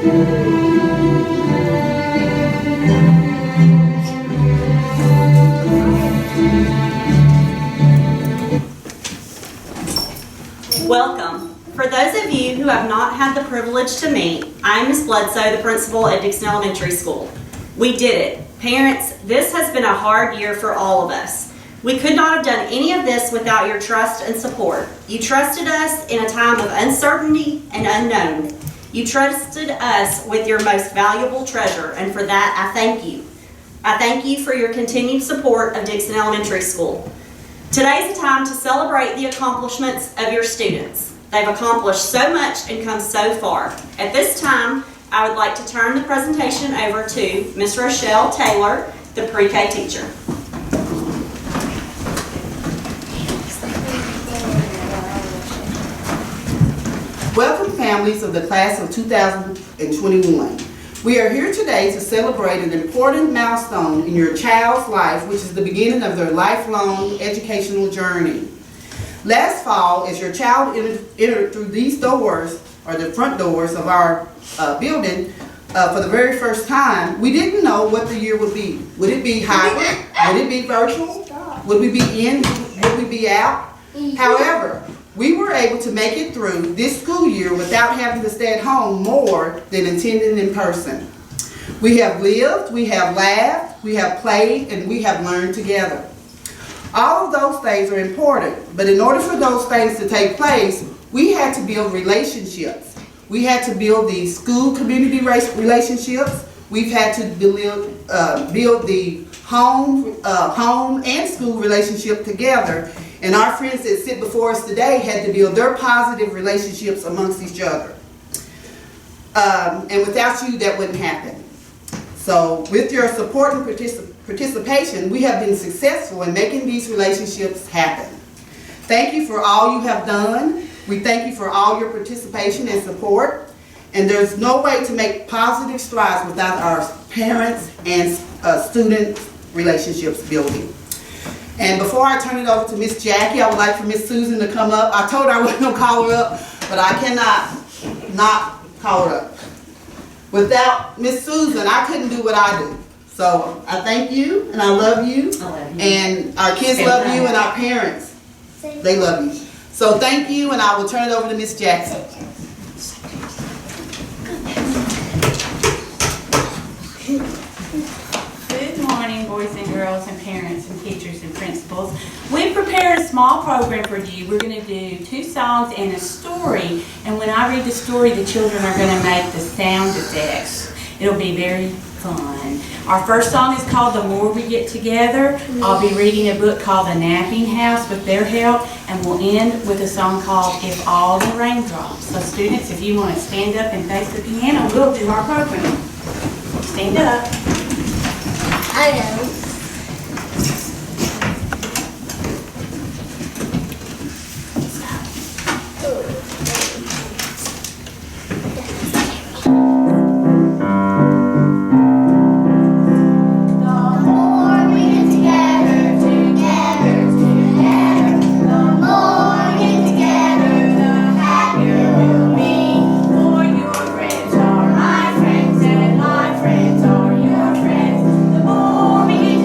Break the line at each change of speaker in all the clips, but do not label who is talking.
Welcome. For those of you who have not had the privilege to meet, I'm Ms. Bledsoe, the principal at Dixon Elementary School. We did it. Parents, this has been a hard year for all of us. We could not have done any of this without your trust and support. You trusted us in a time of uncertainty and unknown. You trusted us with your most valuable treasure, and for that, I thank you. I thank you for your continued support of Dixon Elementary School. Today is a time to celebrate the accomplishments of your students. They've accomplished so much and come so far. At this time, I would like to turn the presentation over to Ms. Rochelle Taylor, the pre-K teacher.
Welcome, families of the class of 2021. We are here today to celebrate an important milestone in your child's life, which is the beginning of their lifelong educational journey. Last fall, as your child entered through these doors, or the front doors of our building, for the very first time, we didn't know what the year would be. Would it be hybrid? Would it be virtual? Would we be in? Would we be out? However, we were able to make it through this school year without having to stay at home more than attending in person. We have lived, we have laughed, we have played, and we have learned together. All of those things are important, but in order for those things to take place, we had to build relationships. We had to build the school community relationships. We've had to build the home and school relationship together. And our friends that sit before us today had to build their positive relationships amongst each other. And without you, that wouldn't happen. So with your support and participation, we have been successful in making these relationships happen. Thank you for all you have done. We thank you for all your participation and support. And there's no way to make positive strides without our parents and student relationships building. And before I turn it over to Miss Jackie, I would like for Miss Susan to come up. I told her I wasn't going to call her up, but I cannot not call her up. Without Miss Susan, I couldn't do what I do. So I thank you, and I love you.
I love you.
And our kids love you, and our parents, they love you. So thank you, and I will turn it over to Miss Jackson.
Good morning, boys and girls and parents and teachers and principals. We prepared a small program for you. We're going to do 2 songs and a story, and when I read the story, the children are going to make the sound effects. It'll be very fun. Our first song is called The More We Get Together. I'll be reading a book called The Napping House with their help, and we'll end with a song called If All the Raindrops. So students, if you want to stand up and face the piano, we'll do our program. Stand up.
I know.
Friends and my friends are your friends. The more we get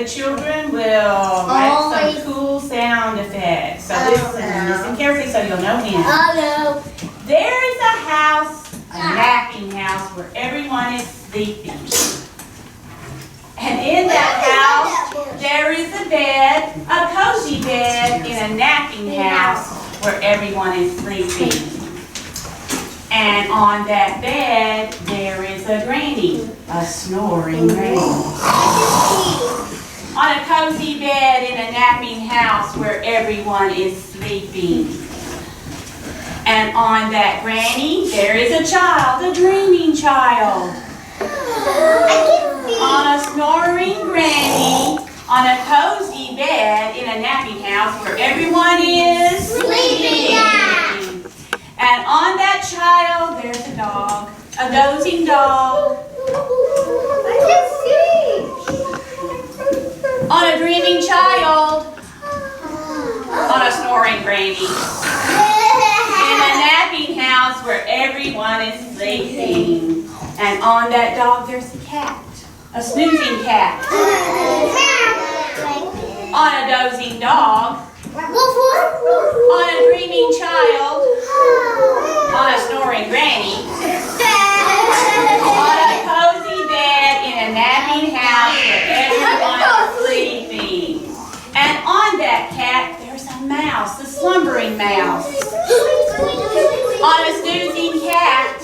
the children will make some cool sound effects. So listen carefully so you'll know when.
Oh
There is a house, a napping house, where everyone is sleeping. And in that house, there is a bed, a cozy bed in a napping house where everyone is sleeping. And on that bed, there is a granny, a snoring granny. On a cozy bed in a napping house where everyone is sleeping. And on that granny, there is a child, a dreaming child. On a snoring granny, on a cozy bed in a napping house where everyone is sleeping. And on that child, there's a dog, a dozing dog. On a dreaming child, on a snoring granny. In a napping house where everyone is sleeping. And on that dog, there's a cat, a snoozing cat. On a dozing dog. On a dreaming child. On a snoring granny. On a cozy bed in a napping house where everyone is sleeping. And on that cat, there's a mouse, a slumbering mouse. On a snoozing cat.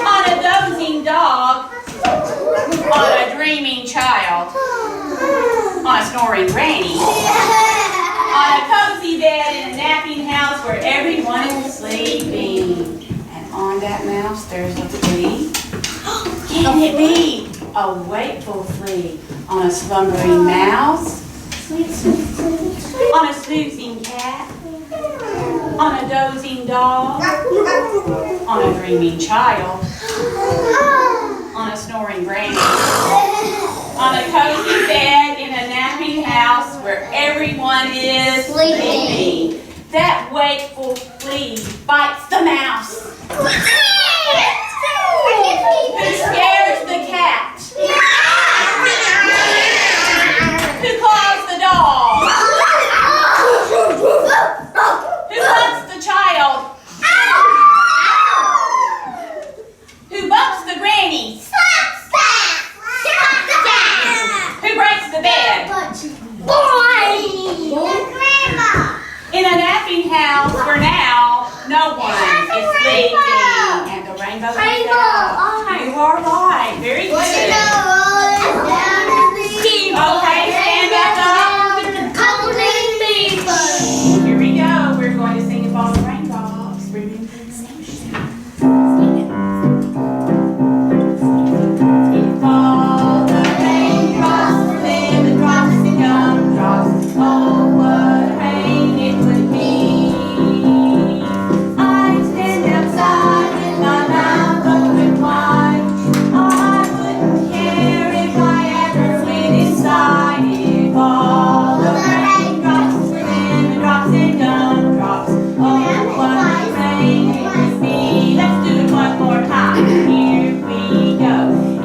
On a dozing dog. On a dreaming child. On a snoring granny. On a cozy bed in a napping house where everyone is sleeping. And on that mouse there's a flea. Can it be a wakeful flea? On a slumbering mouse. On a snoozing cat. On a dozing dog. On a dreaming child. On a snoring granny. On a cozy bed in a napping house where everyone is sleeping. That wakeful flea bites the mouse. Who scares the cat? Who claws the dog? Who hugs the child? Who bumps the granny? Who breaks the bed? In a napping house where now no one is sleeping. And the rainbow is out. You are right. Very good. Okay, stand back up. Here we go. We're going to sing about the raindrops. Remember the station. If all the raindrops were lemon drops and gumdrops, oh, what a rain it would be. I'd stand outside with my mouth open wide. I wouldn't care if I ever went inside. If all the raindrops were lemon drops and gumdrops, oh, what a rain it would be. Let's do it one more time. Here we go.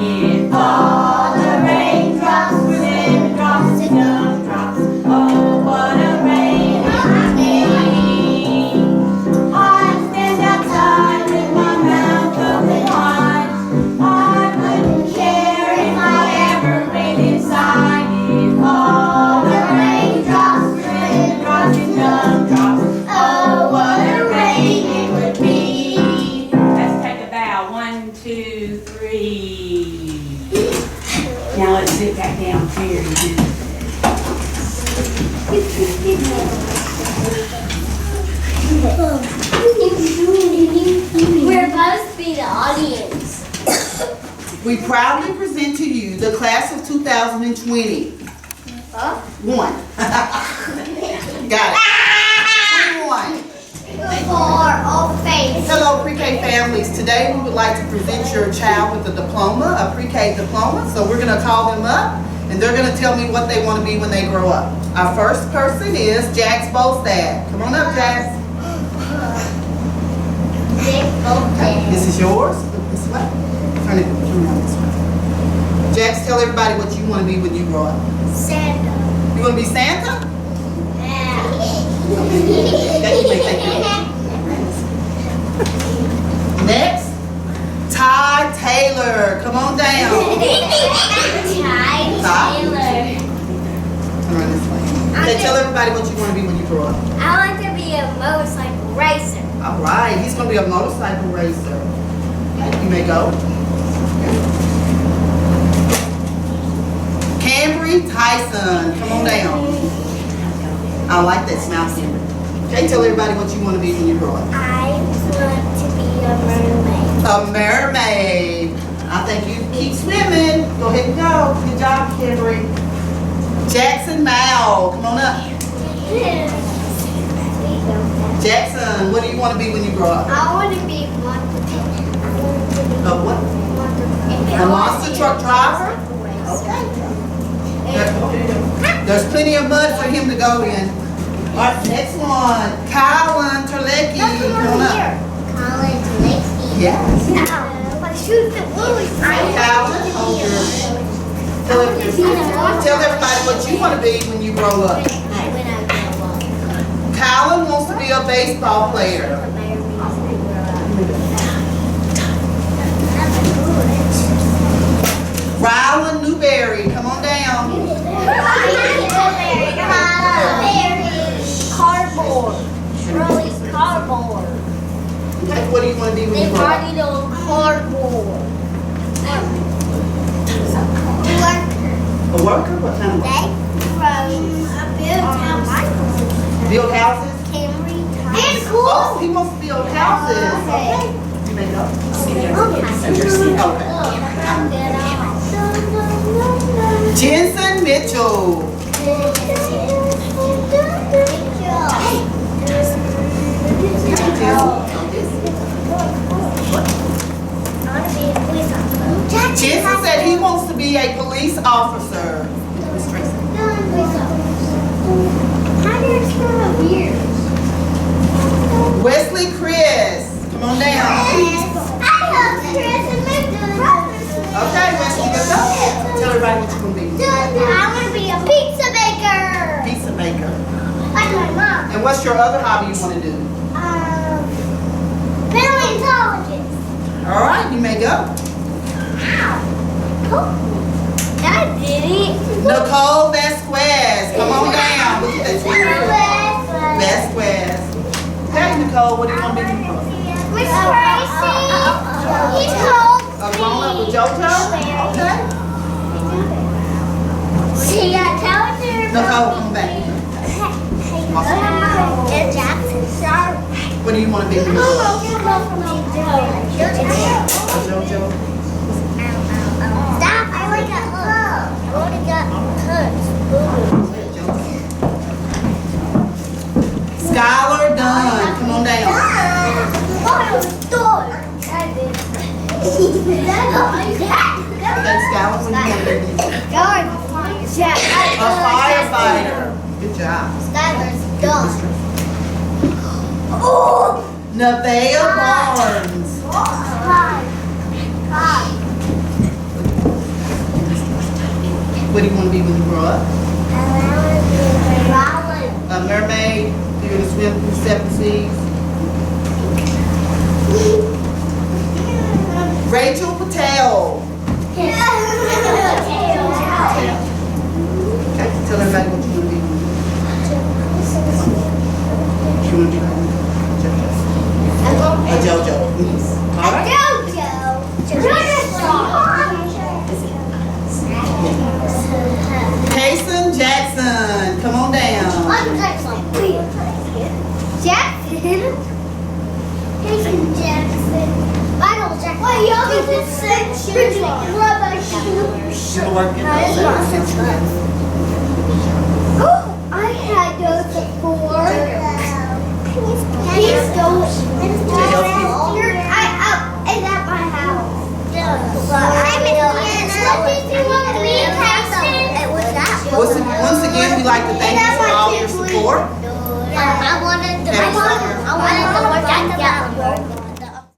If all the raindrops were lemon drops and gumdrops, oh, what a rain it would be. I'd stand outside with my mouth open wide. I wouldn't care if I ever went inside. If all the raindrops were lemon drops and gumdrops, oh, what a rain it would be. Let's take a bow. 1, 2, 3. Now let's sit back down here.
We're supposed to be the audience.
We proudly present to you the class of 2020. One. Got it. 21. Hello, pre-K families. Today we would like to present your child with a diploma, a pre-K diploma. So we're going to call them up and they're going to tell me what they want to be when they grow up. Our first person is Jax Bolstad. Come on up, Jax. This is yours. This way. Turn it around this way. Jax, tell everybody what you want to be when you grow up.
Santa.
You want to be Santa?
Yeah.
That you may think it. Next, Ty Taylor. Come on down.
Ty Taylor.
Come on this way. Okay, tell everybody what you want to be when you grow up.
I want to be a motorcycle racer.
All right, he's going to be a motorcycle racer. You may go. Cambry Tyson. Come on down. I like that smile, Cambry. Okay, tell everybody what you want to be when you grow up.
I want to be a mermaid.
A mermaid. I think you keep swimming. Go ahead and go. Good job, Cambry. Jackson Mao. Come on up. Jackson, what do you want to be when you grow up?
I want to be
A what? A monster truck driver? Okay. There's plenty of mud for him to go in. All right, next one. Colin Terlecki. Come on up.
College Lakey.
Yes.
Shoot the bullets.
Colin, tell everybody what you want to be when you grow up. Colin wants to be a baseball player. Rylan Newberry, come on down.
Cardboard. Really cardboard.
Okay, what do you want to be when
They
you grow up?
partied on cardboard.
A worker? What kind of worker?
They
Build houses?
Camry.
Oh, he wants to build houses. Okay. You may go. Okay. Jensen Mitchell. Jensen said he wants to be a police officer. Wesley Chris, come on down. Okay, Wesley, let's go. Tell everybody what you're going to be.
I want to be a pizza baker.
Pizza maker.
Like my mom.
And what's your other hobby you want to do?
Paleontologist.
All right, you may go.
I did it.
Nicole Vasquez, come on down. Look at that sweater. Vasquez. Okay, Nicole, what do you want to be?
Miss Tracy. He's home.
A grown up with JoJo? Okay.
She got talented.
Nicole, come back. What do you want to be when you grow up? JoJo?
Stop! I only got hooked. I only got hooked.
Skylar Dunn, come on down. Okay, Skylar, what do you want to be? A firefighter. Good job.
Skylar's done.
Nevaeh Barnes. What do you want to be when you grow up? A mermaid? You're going to swim through 7 seas? Rachel Patel. Okay, tell everybody what you want to be. You want to be a JoJo. All right. Kason Jackson, come on down.
Michael Jackson. Wait, you only did 6 shoes. I had those before. He's those. You're at my house.
Once again, we'd like to thank you for all your support.
I wanted to work at the